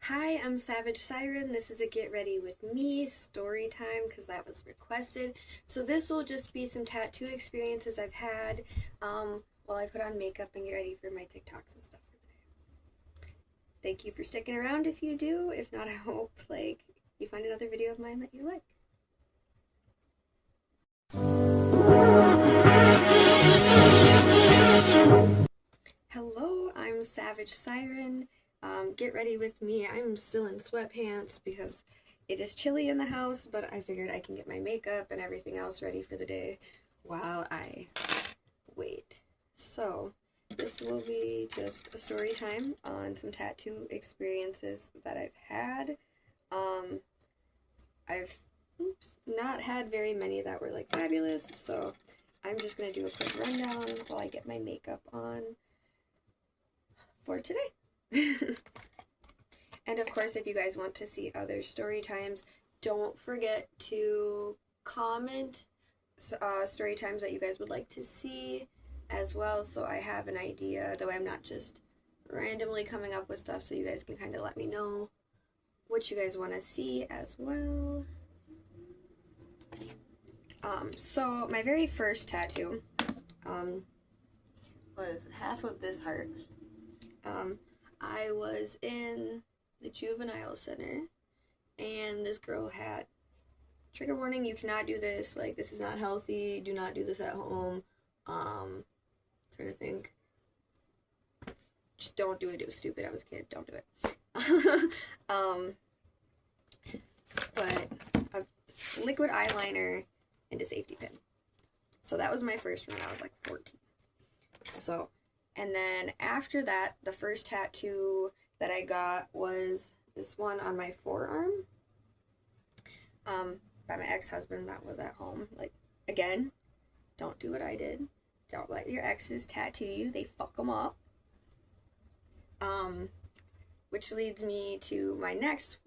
Hi, I'm Savage Siren. This is a Get Ready with Me story time because that was requested. So this will just be some tattoo experiences I've had while I put on makeup and get ready for my TikToks and stuff for the day. Thank you for sticking around if you do. If not, I hope you find another video of mine that you like. Hello, I'm Savage Siren. Get ready with me. I'm still in sweatpants because it is chilly in the house, but I figured I can get my makeup and everything else ready for the day while I wait. So, this will be just a story time on some tattoo experiences that I've had. I've not had very many that were like fabulous, so I'm just going to do a quick rundown while I get my makeup on for today. And of course, if you guys want to see other story times, don't forget to comment story times that you guys would like to see as well, so I have an idea, though I'm not just randomly coming up with stuff, so you guys can kind of let me know what you guys want to see as well. So my very first tattoo was half of this heart. I was in the juvenile center, and this girl had, trigger warning, you cannot do this, like, this is not healthy, do not do this at home, trying to think, just don't do it, it was stupid, I was a kid, don't do it. But a liquid eyeliner and a safety pin. So that was my first one when I was like 14. So, and then after that, the first tattoo that I got was this one on my forearm, by my ex-husband that was at home. Like, again, don't do what I did. Don't let your exes tattoo you. They fuck them up. Which leads me to my next,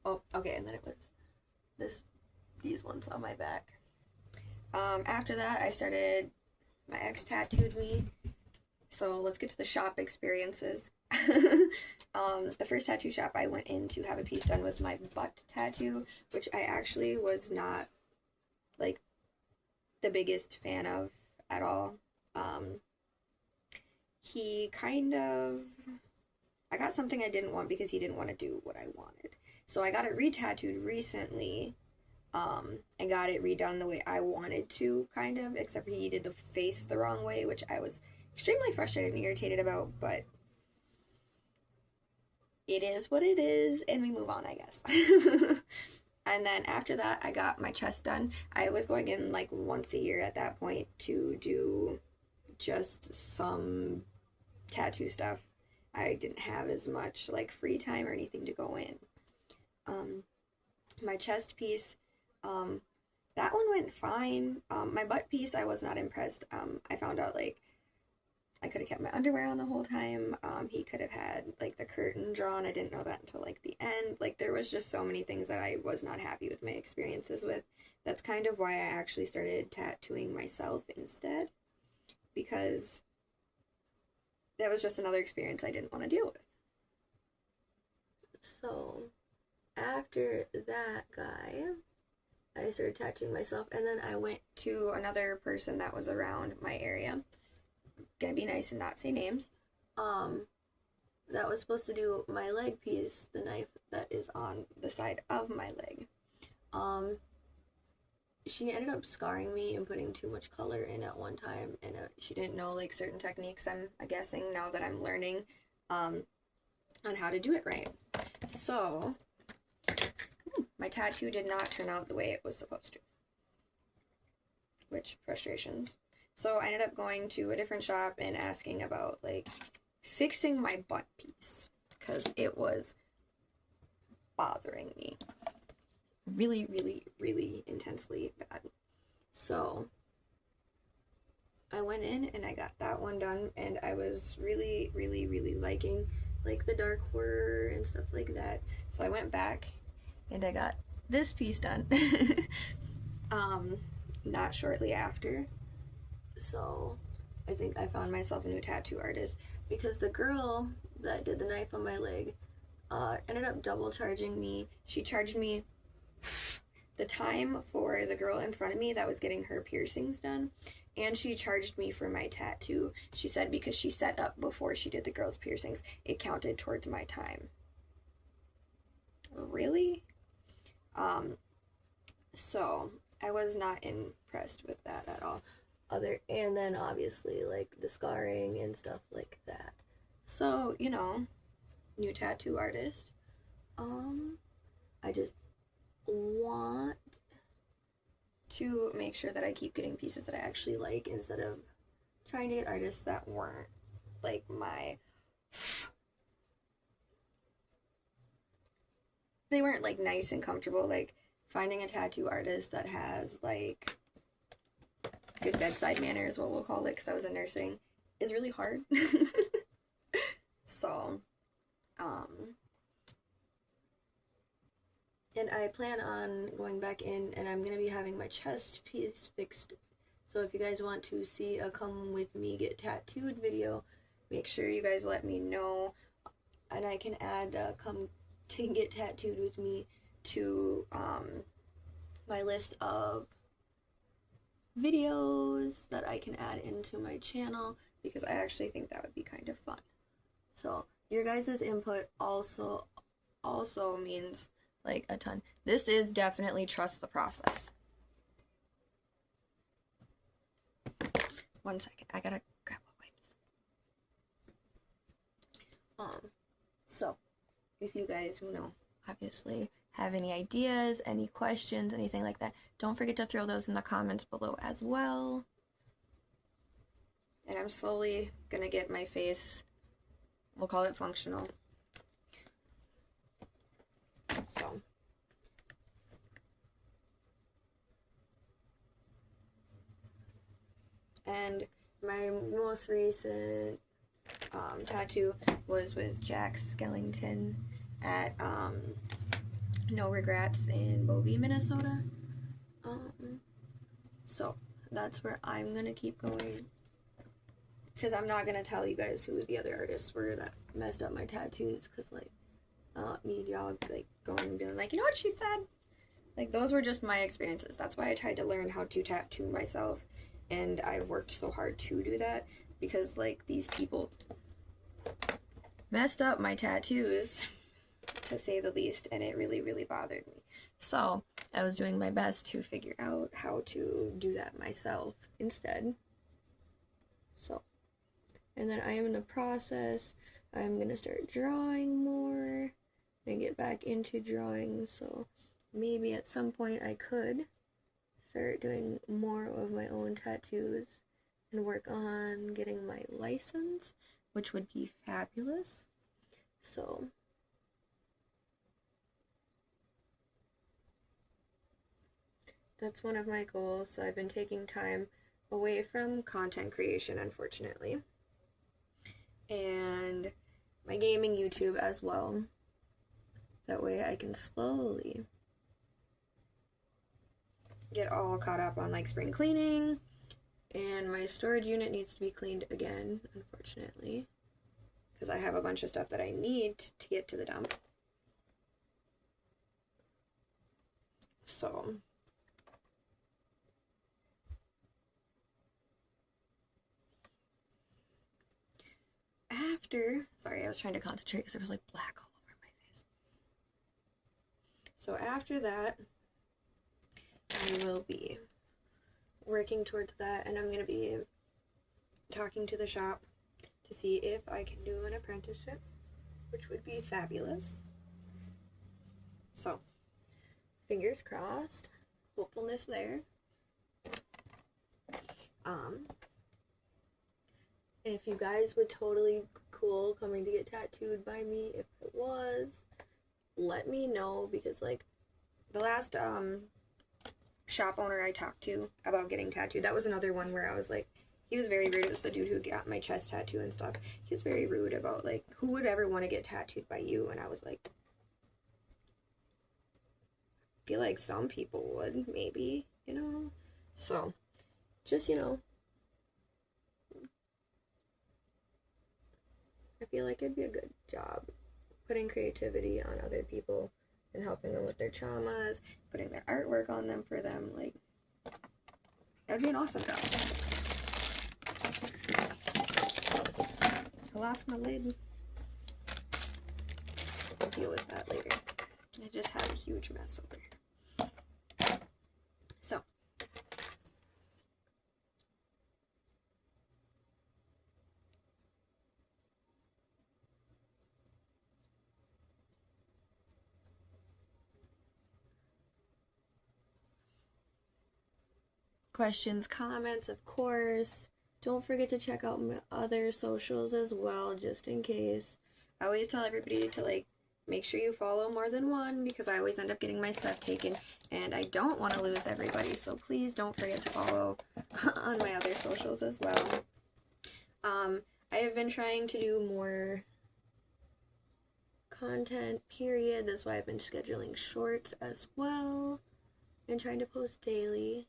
oh, okay, and then it was these ones on my back. After that, my ex tattooed me. So let's get to the shop experiences. The first tattoo shop I went in to have a piece done was my butt tattoo, which I actually was not, like, the biggest fan of at all. I got something I didn't want because he didn't want to do what I wanted. So I got it re-tattooed recently, and got it redone the way I wanted to, kind of, except he did the face the wrong way, which I was extremely frustrated and irritated about, but it is what it is, and we move on, I guess. And then after that, I got my chest done. I was going in like once a year at that point to do just some tattoo stuff. I didn't have as much like free time or anything to go in. My chest piece, that one went fine. My butt piece, I was not impressed. I found out like I could have kept my underwear on the whole time. He could have had like the curtain drawn. I didn't know that until like the end. Like, there was just so many things that I was not happy with my experiences with. That's kind of why I actually started tattooing myself instead, because that was just another experience I didn't want to deal with. So after that guy, I started tattooing myself, and then I went to another person that was around my area. Gonna be nice and not say names. That was supposed to do my leg piece, the knife that is on the side of my leg. She ended up scarring me and putting too much color in at one time, and she didn't know like certain techniques, I'm guessing, now that I'm learning on how to do it right. So my tattoo did not turn out the way it was supposed to, which frustrations. So I ended up going to a different shop and asking about like fixing my butt piece because it was bothering me really, really, really intensely bad. So I went in and I got that one done, and I was really, really, really liking like the dark horror and stuff like that. So I went back and I got this piece done not shortly after. So I think I found myself a new tattoo artist, because the girl that did the knife on my leg, ended up double charging me. She charged me the time for the girl in front of me that was getting her piercings done, and she charged me for my tattoo. She said because she set up before she did the girl's piercings, it counted towards my time. Really? So I was not impressed with that at all. And then obviously like the scarring and stuff like that. So, you know, new tattoo artist. I just want to make sure that I keep getting pieces that I actually like instead of trying to get artists that weren't like they weren't like nice and comfortable. Like finding a tattoo artist that has like good bedside manner is what we'll call it, because I was in nursing, is really hard. So and I plan on going back in, and I'm going to be having my chest piece fixed. So if you guys want to see a come with me get tattooed video, make sure you guys let me know, and I can add come to get tattooed with me to my list of videos that I can add into my channel, because I actually think that would be kind of fun. So your guys' input also means like a ton. This is definitely trust the process. One second, I gotta grab my wipes. So if you guys, you know, obviously have any ideas, any questions, anything like that, don't forget to throw those in the comments below as well. And I'm slowly gonna get my face, we'll call it functional. So and my most recent tattoo was with Jack Skellington at No Regrets in Bovey, Minnesota. So that's where I'm gonna keep going, because I'm not gonna tell you guys who the other artists were that messed up my tattoos, because like I don't need y'all like going and being like, you know what she said? Like, those were just my experiences. That's why I tried to learn how to tattoo myself, and I worked so hard to do that, because like these people messed up my tattoos, to say the least, and it really, really bothered me. So I was doing my best to figure out how to do that myself instead. So, and then I am in the process. I'm gonna start drawing more and get back into drawing, so maybe at some point I could start doing more of my own tattoos and work on getting my license, which would be fabulous. So that's one of my goals. So I've been taking time away from content creation, unfortunately, and my gaming YouTube as well. That way I can slowly get all caught up on like spring cleaning, and my storage unit needs to be cleaned again, unfortunately, because I have a bunch of stuff that I need to get to the dump. So sorry, I was trying to concentrate because there was like black all over my face. So after that, I will be working towards that, and I'm going to be talking to the shop to see if I can do an apprenticeship, which would be fabulous. So, fingers crossed, hopefulness there. If you guys would totally cool coming to get tattooed by me, if it was, let me know, because like the last shop owner I talked to about getting tattooed, that was another one where I was like, he was very rude. It was the dude who got my chest tattoo and stuff. He was very rude about like, who would ever want to get tattooed by you? And I was like, I feel like some people would, maybe, you know. So just, you know, I feel like it'd be a good job putting creativity on other people and helping them with their traumas, putting their artwork on them for them. Like, that would be an awesome job. I lost my lid. I'll deal with that later. I just have a huge mess over here. So, questions, comments, of course. Don't forget to check out my other socials as well, just in case. I always tell everybody to, like, make sure you follow more than one, because I always end up getting my stuff taken, and I don't want to lose everybody, so please don't forget to follow on my other socials as well. I have been trying to do more content, period. That's why I've been scheduling shorts as well, and trying to post daily.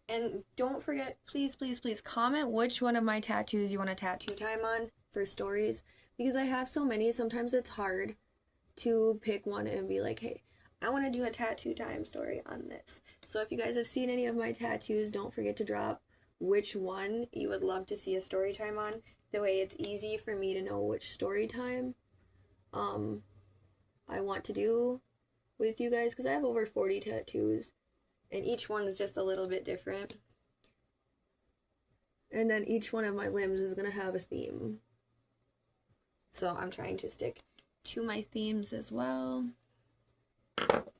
And don't forget, please, please, please comment which one of my tattoos you want a tattoo time on for stories, because I have so many. Sometimes it's hard to pick one and be like, hey, I want to do a tattoo time story on this. So if you guys have seen any of my tattoos, don't forget to drop which one you would love to see a story time on. The way it's easy for me to know which story time I want to do with you guys, because I have over 40 tattoos. And each one is just a little bit different. And then each one of my limbs is going to have a theme. So I'm trying to stick to my themes as well. What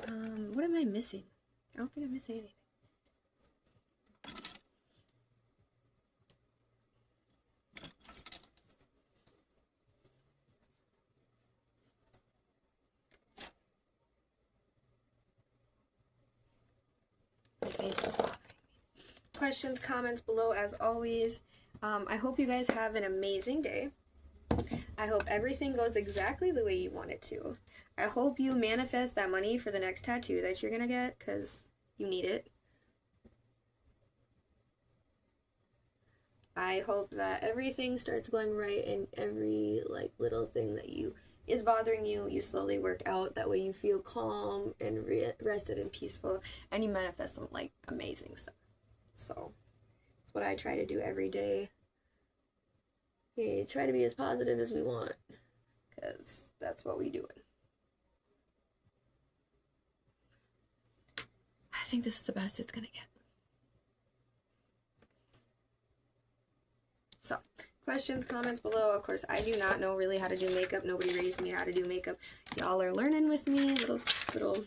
am I missing? I don't think I'm missing anything. Questions, comments below as always. I hope you guys have an amazing day. I hope everything goes exactly the way you want it to. I hope you manifest that money for the next tattoo that you're gonna get, because you need it. I hope that everything starts going right, and every like little thing that is bothering you, you slowly work out. That way you feel calm and rested and peaceful, and you manifest some like amazing stuff. So it's what I try to do every day. Okay, try to be as positive as we want, because that's what we do. I think this is the best it's gonna get. So, questions, comments below. Of course, I do not know really how to do makeup. Nobody raised me how to do makeup. Y'all are learning with me, little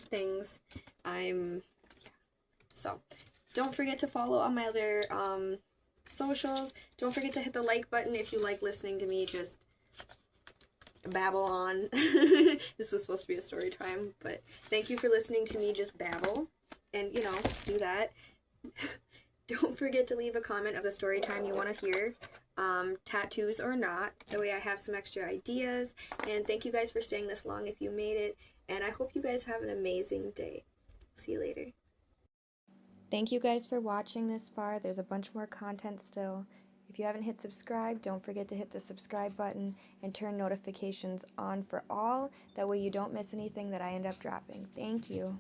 things. So, don't forget to follow on my other socials. Don't forget to hit the like button if you like listening to me just babble on. This was supposed to be a story time, but thank you for listening to me just babble, and you know, do that. Don't forget to leave a comment of the story time you want to hear, tattoos or not. That way I have some extra ideas. And thank you guys for staying this long if you made it, and I hope you guys have an amazing day. See you later. Thank you guys for watching this far. There's a bunch more content still. If you haven't hit subscribe, don't forget to hit the subscribe button and turn notifications on for all. That way you don't miss anything that I end up dropping. Thank you.